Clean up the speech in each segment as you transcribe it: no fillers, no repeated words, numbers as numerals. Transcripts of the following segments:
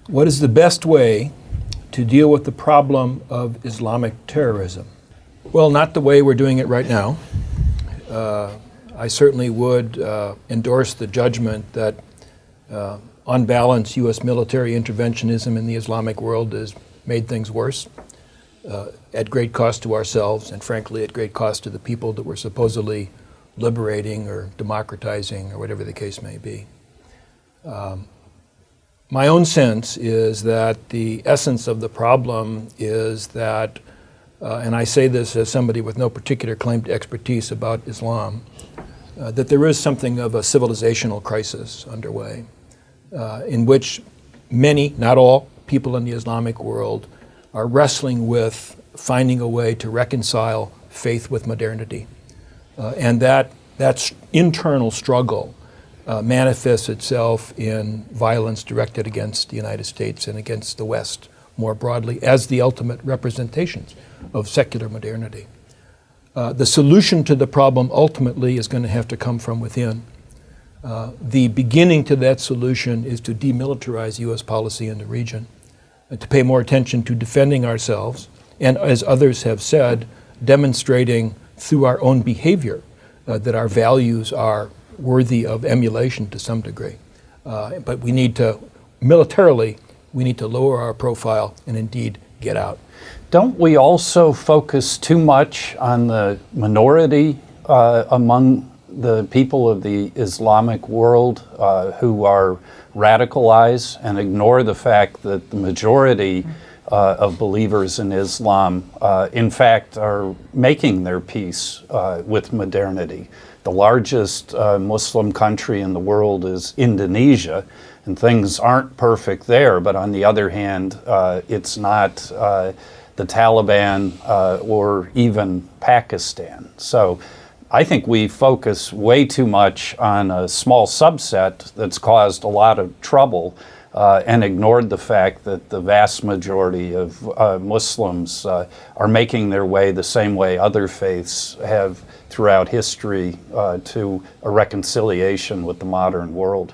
What is the best way to deal with the problem of Islamic terrorism? Well, not the way we're doing it right now. I certainly would endorse the judgment that, on balance, U.S. military interventionism in the Islamic world has made things worse, at great cost to ourselves and, frankly, at great cost to the people that we're supposedly liberating or democratizing or whatever the case may be. My own sense is that the essence of the problem is that, and I say this as somebody with no particular claim to expertise about Islam, that there is something of a civilizational crisis underway in which many, not all, people in the Islamic world are wrestling with finding a way to reconcile faith with modernity. And that internal struggle manifests itself in violence directed against the United States and against the West more broadly as the ultimate representations of secular modernity. The solution to the problem ultimately is going to have to come from within. The beginning to that solution is to demilitarize U.S. policy in the region, to pay more attention to defending ourselves, and as others have said, demonstrating through our own behavior that our values are worthy of emulation to some degree. But we need to, militarily, we need to lower our profile and indeed get out. Don't we also focus too much on the minority among the people of the Islamic world who are radicalized and ignore the fact that the majority of believers in Islam, in fact, are making their peace with modernity? The largest Muslim country in the world is Indonesia, and things aren't perfect there, but on the other hand, it's not the Taliban or even Pakistan. So I think we focus way too much on a small subset that's caused a lot of trouble and ignored the fact that the vast majority of Muslims are making their way the same way other faiths have throughout history to a reconciliation with the modern world.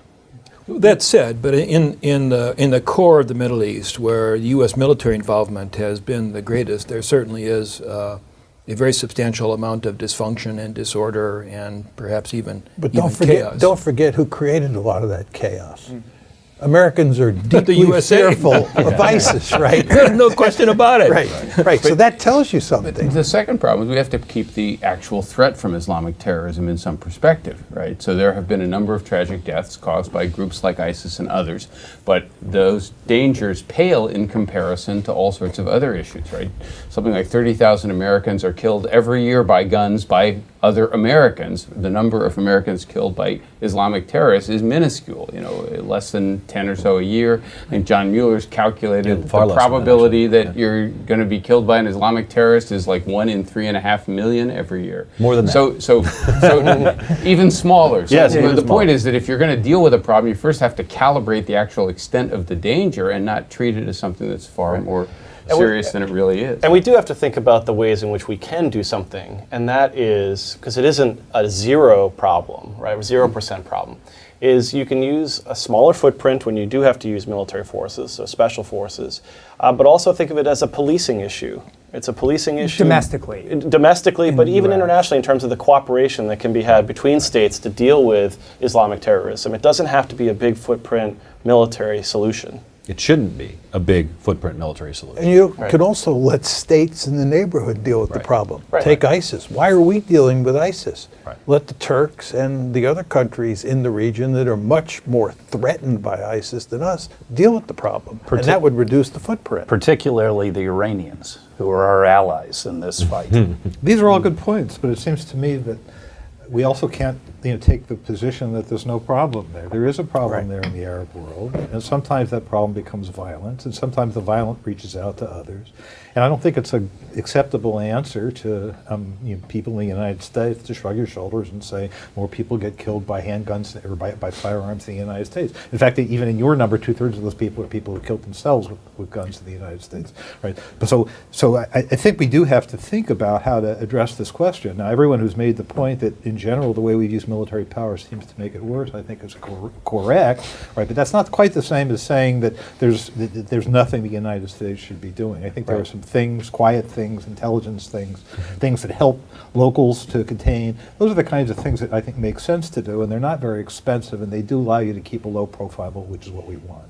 That said, but in the core of the Middle East, where U.S. military involvement has been the greatest, there certainly is a very substantial amount of dysfunction and disorder and perhaps even chaos. Don't forget who created a lot of that chaos. Americans are deeply fearful of ISIS, right? There's no question about it. Right. So that tells you something. The second problem is we have to keep the actual threat from Islamic terrorism in some perspective, right? So there have been a number of tragic deaths caused by groups like ISIS and others, but those dangers pale in comparison to all sorts of other issues, right? Something like 30,000 Americans are killed every year by guns by other Americans. The number of Americans killed by Islamic terrorists is minuscule, less than 10 or so a year. I think John Mueller's calculated the probability that you're going to be killed by an Islamic terrorist is like 1 in 3.5 million every year. More than that. So even smaller. So yes, the point is that if you're going to deal with a problem, you first have to calibrate the actual extent of the danger and not treat it as something that's far more serious than it really is. And we do have to think about the ways in which we can do something, and that is, because it isn't a zero problem, right, a 0% problem, is you can use a smaller footprint when you do have to use military forces, so special forces, but also think of it as a policing issue. It's a policing issue. Domestically, but even internationally in terms of the cooperation that can be had between states to deal with Islamic terrorism. It doesn't have to be a big footprint military solution. It shouldn't be a big footprint military solution. And you could also let states in the neighborhood deal with the problem. Take ISIS. Why are we dealing with ISIS? Let the Turks and the other countries in the region that are much more threatened by ISIS than us deal with the problem. And that would reduce the footprint. Particularly the Iranians, who are our allies in this fight. These are all good points, but it seems to me that we also can't take the position that there's no problem there. There is a problem there in the Arab world, and sometimes that problem becomes violence, and sometimes the violent reaches out to others. And I don't think it's an acceptable answer to people in the United States to shrug your shoulders and say more people get killed by handguns or by firearms in the United States. In fact, even in your number, 2/3 of those people are people who killed themselves with guns in the United States, right? But so I think we do have to think about how to address this question. Now, everyone who's made the point that in in general, the way we use military power seems to make it worse, I think is correct, right? But that's not quite the same as saying that there's nothing the United States should be doing. I think there are some things, quiet things, intelligence things, things that help locals to contain. Those are the kinds of things that I think make sense to do, and they're not very expensive, and they do allow you to keep a low profile, which is what we want.